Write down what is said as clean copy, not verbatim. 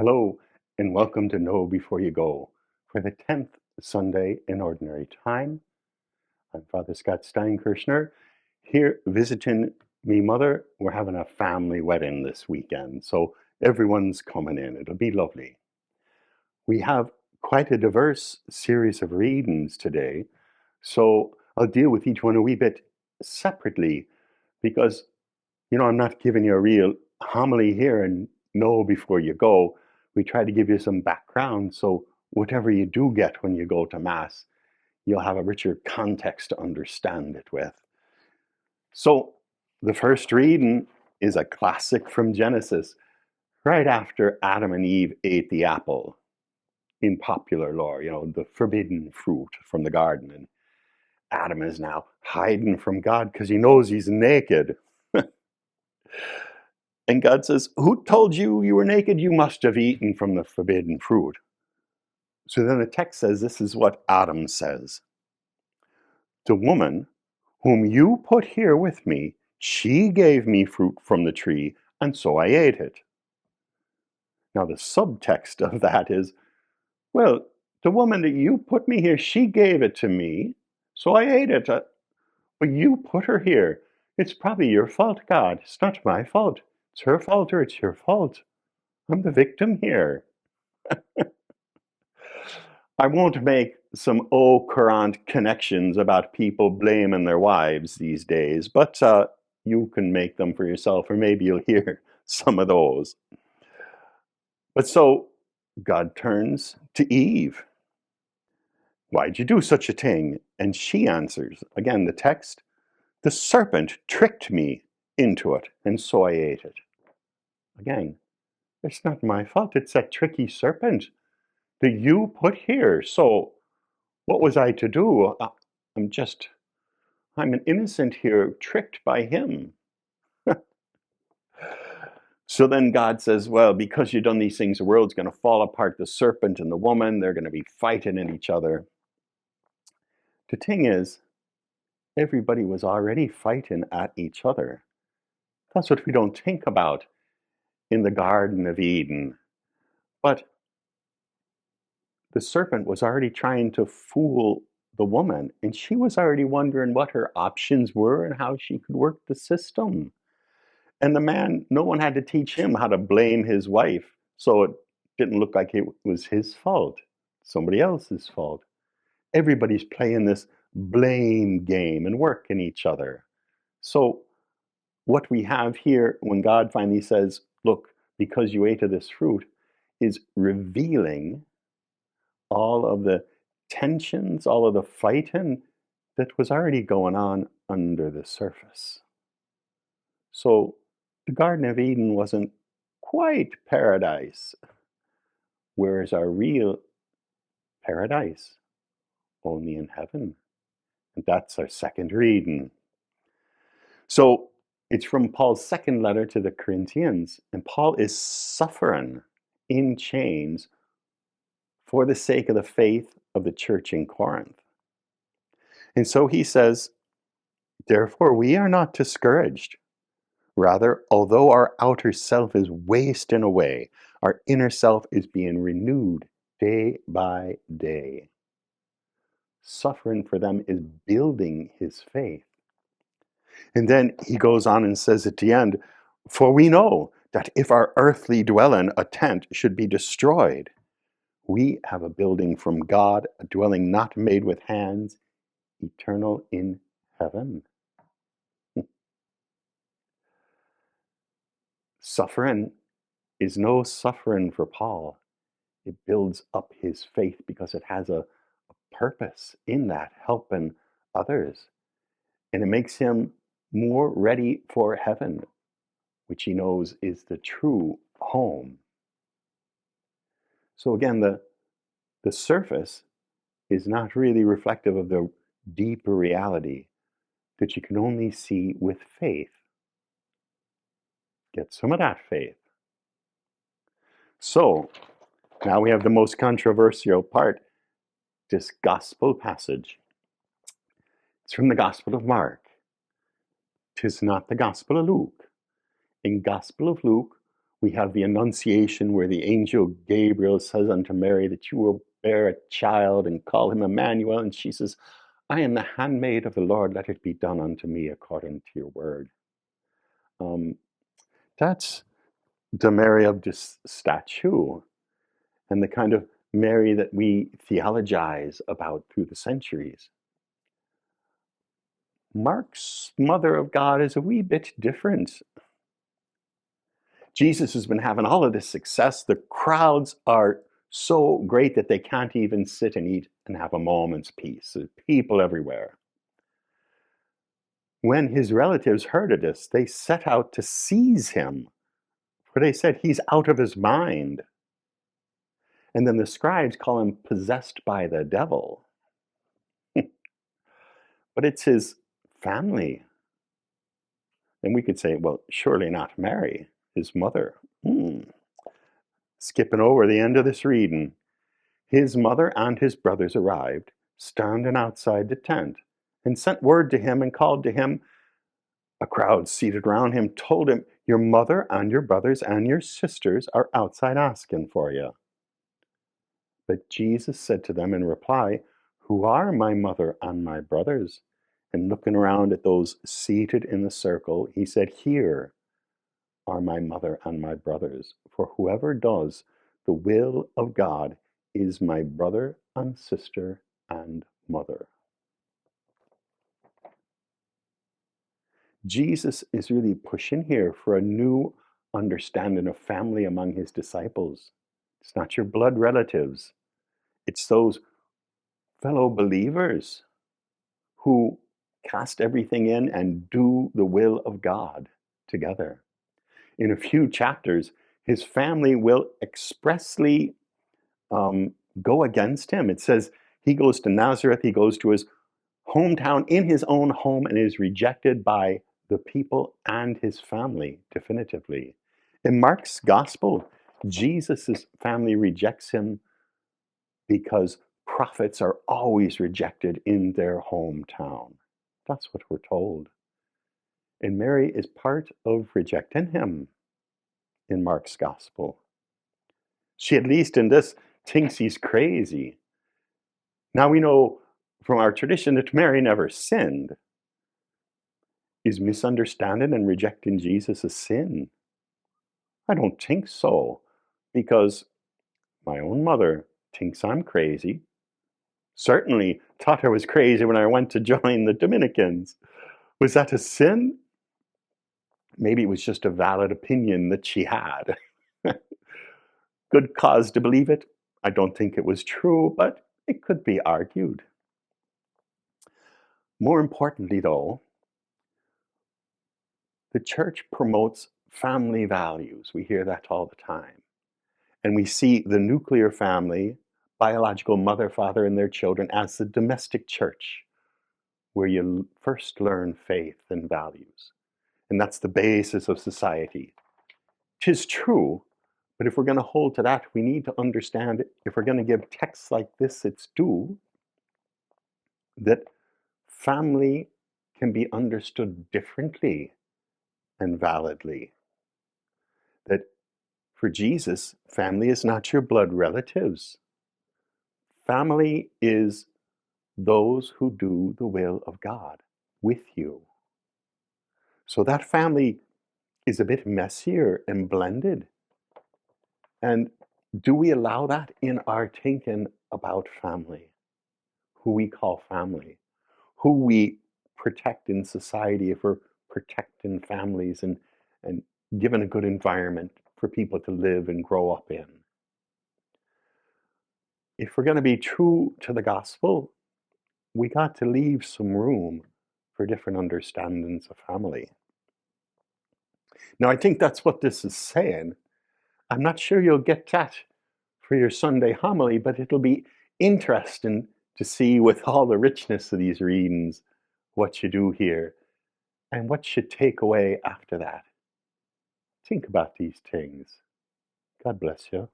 Hello, and welcome to Know Before You Go for the 10th Sunday in Ordinary Time. I'm Father Scott Steinkerchner here visiting me mother. We're having a family wedding this weekend, so everyone's coming in. It'll be lovely. We have quite a diverse series of readings today, so I'll deal with each one a wee bit separately because, I'm not giving you a real homily here and know before you go. We try to give you some background so whatever you do get when you go to Mass, you'll have a richer context to understand it with. So the first reading is a classic from Genesis, right after Adam and Eve ate the apple in popular lore, the forbidden fruit from the garden. And Adam is now hiding from God because he knows he's naked. And God says, "Who told you you were naked? You must have eaten from the forbidden fruit." So then the text says, this is what Adam says. "The woman whom you put here with me, she gave me fruit from the tree, and so I ate it." Now the subtext of that is, well, the woman that you put me here, she gave it to me, so I ate it. But you put her here. It's probably your fault, God. It's not my fault. It's her fault or it's your fault. I'm the victim here. I won't make some au courant connections about people blaming their wives these days, but you can make them for yourself, or maybe you'll hear some of those. But so God turns to Eve. "Why'd you do such a thing?" And she answers, again, the text, "The serpent tricked me into it, and so I ate it." Again, it's not my fault. It's that tricky serpent that you put here. So what was I to do? I'm an innocent here, tricked by him. So then God says, well, because you've done these things, the world's going to fall apart. The serpent and the woman, they're going to be fighting at each other. The thing is, everybody was already fighting at each other. That's what we don't think about in the Garden of Eden. But the serpent was already trying to fool the woman, and she was already wondering what her options were and how she could work the system. And the man, no one had to teach him how to blame his wife, so it didn't look like it was his fault, somebody else's fault. Everybody's playing this blame game and working each other. So what we have here when God finally says, look, because you ate of this fruit, is revealing all of the tensions, all of the fighting that was already going on under the surface. So the Garden of Eden wasn't quite paradise. Where's our real paradise? Only in heaven. And that's our second reading. So it's from Paul's second letter to the Corinthians, and Paul is suffering in chains for the sake of the faith of the church in Corinth. And so he says, "Therefore we are not discouraged. Rather, although our outer self is wasting away, our inner self is being renewed day by day." Suffering for them is building his faith. And then he goes on and says at the end, "For we know that if our earthly dwelling, a tent, should be destroyed, we have a building from God, a dwelling not made with hands, eternal in heaven." Suffering is no suffering for Paul. It builds up his faith because it has a purpose in that, helping others. And it makes him more ready for heaven, which he knows is the true home. So again, the surface is not really reflective of the deeper reality that you can only see with faith. Get some of that faith. So now we have the most controversial part, this gospel passage. It's from the Gospel of Mark. 'Tis not the Gospel of Luke. In Gospel of Luke, We have the Annunciation where the angel Gabriel says unto Mary that you will bear a child and call him Emmanuel. And she says, I am the handmaid of the Lord. Let it be done unto me according to your word. That's the Mary of this statue and the kind of Mary that we theologize about through the centuries. Mark's Mother of God is a wee bit different. Jesus has been having all of this success. The crowds are so great that they can't even sit and eat and have a moment's peace. There's people everywhere. When his relatives heard of this, they set out to seize him, for they said he's out of his mind. And then the scribes call him possessed by the devil. But it's his family. And we could say, well, surely not Mary, his mother. Skipping over the end of this reading. His mother and his brothers arrived, standing outside the tent, and sent word to him and called to him. A crowd seated around him told him, your mother and your brothers and your sisters are outside asking for you. But Jesus said to them in reply, who are my mother and my brothers? And looking around at those seated in the circle, he said, here are my mother and my brothers. For whoever does the will of God is my brother and sister and mother. Jesus is really pushing here for a new understanding of family among his disciples. It's not your blood relatives. It's those fellow believers who cast everything in and do the will of God together. In a few chapters, his family will expressly go against him. It says he goes to Nazareth, he goes to his hometown in his own home and is rejected by the people and his family definitively. In Mark's gospel, Jesus' family rejects him because prophets are always rejected in their hometown. That's what we're told. And Mary is part of rejecting him in Mark's gospel. She, at least in this, thinks he's crazy. Now we know from our tradition that Mary never sinned. Is misunderstanding and rejecting Jesus a sin? I don't think so, because my own mother thinks I'm crazy. Certainly thought I was crazy when I went to join the Dominicans. Was that a sin? Maybe it was just a valid opinion that she had. Good cause to believe it. I don't think it was true, but it could be argued. More importantly, though, the church promotes family values. We hear that all the time. And we see the nuclear family, biological mother, father, and their children as the domestic church, where you first learn faith and values. And that's the basis of society. 'Tis true, but if we're going to hold to that, we need to understand, if we're going to give texts like this its due, that family can be understood differently and validly. That for Jesus, family is not your blood relatives. Family is those who do the will of God with you. So that family is a bit messier and blended. And do we allow that in our thinking about family? Who we call family? Who we protect in society if we're protecting families and giving a good environment for people to live and grow up in? If we're going to be true to the gospel, we got to leave some room for different understandings of family. Now, I think that's what this is saying. I'm not sure you'll get that for your Sunday homily, but it'll be interesting to see, with all the richness of these readings, what you do here and what you take away after that. Think about these things. God bless you.